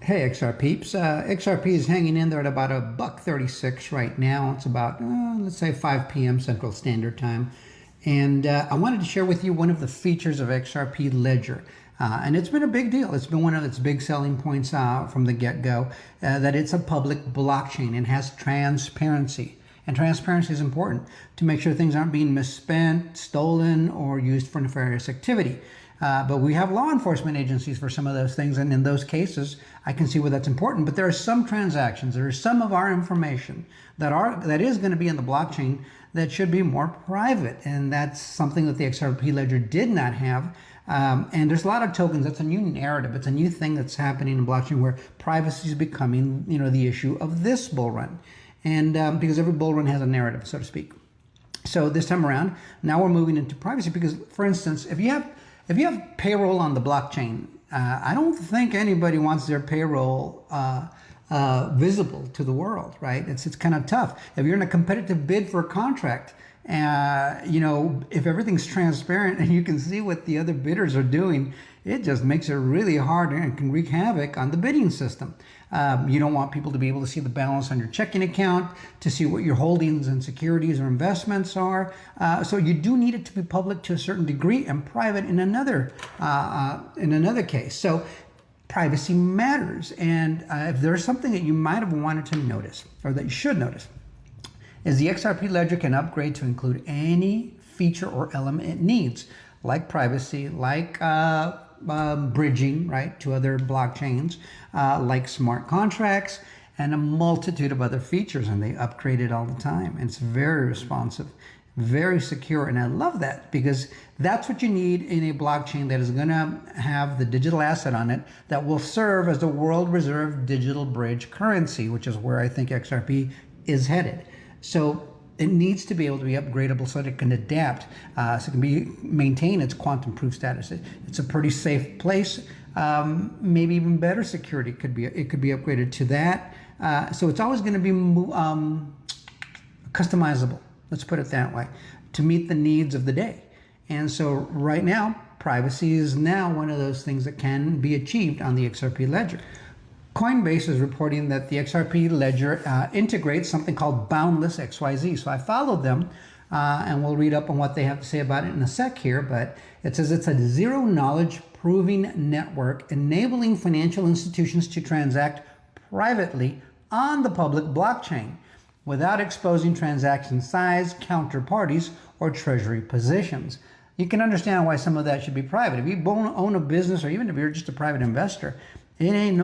Hey XR peeps, XRP is hanging in there at about a buck 36 right now. It's about let's say 5 p.m. Central Standard Time, and I wanted to share with you one of the features of XRP Ledger, and it's been a big deal. It's been one of its big selling points from the get-go, that it's a public blockchain and has transparency. And transparency is important to make sure things aren't being misspent, stolen, or used for nefarious activity. But we have law enforcement agencies for some of those things, and in those cases, I can see where that's important. But there are some transactions, there is some of our information that is going to be in the blockchain that should be more private, and that's something that the XRP Ledger did not have. And there's a lot of tokens. That's a new narrative. It's a new thing that's happening in blockchain where privacy is becoming, the issue of this bull run, and because every bull run has a narrative, so to speak. So this time around, now we're moving into privacy because, for instance, if you have payroll on the blockchain, I don't think anybody wants their payroll visible to the world, right? It's kind of tough. If you're in a competitive bid for a contract, if everything's transparent and you can see what the other bidders are doing, it just makes it really hard and can wreak havoc on the bidding system. You don't want people to be able to see the balance on your checking account, to see what your holdings and securities or investments are. So you do need it to be public to a certain degree and private in another case. So privacy matters. And if there's something that you might have wanted to notice, or that you should notice, is the XRP Ledger can upgrade to include any feature or element it needs, like privacy, like bridging, right, to other blockchains, like smart contracts, and a multitude of other features, and they upgrade it all the time. And it's very responsive, very secure, and I love that because that's what you need in a blockchain that is going to have the digital asset on it that will serve as the world reserve digital bridge currency, which is where I think XRP is headed. So it needs to be able to be upgradable so that it can adapt, so it can maintain its quantum proof status. It's a pretty safe place. Maybe even better security could be upgraded to that. So it's always going to be customizable. Let's put it that way, to meet the needs of the day. And so right now, privacy is now one of those things that can be achieved on the XRP Ledger. Coinbase is reporting that the XRP Ledger integrates something called Boundless XYZ. So I followed them, and we'll read up on what they have to say about it in a sec here, but it says it's a zero-knowledge proving network enabling financial institutions to transact privately on the public blockchain without exposing transaction size, counterparties, or treasury positions. You can understand why some of that should be private. If you own a business, or even if you're just a private investor, it ain't no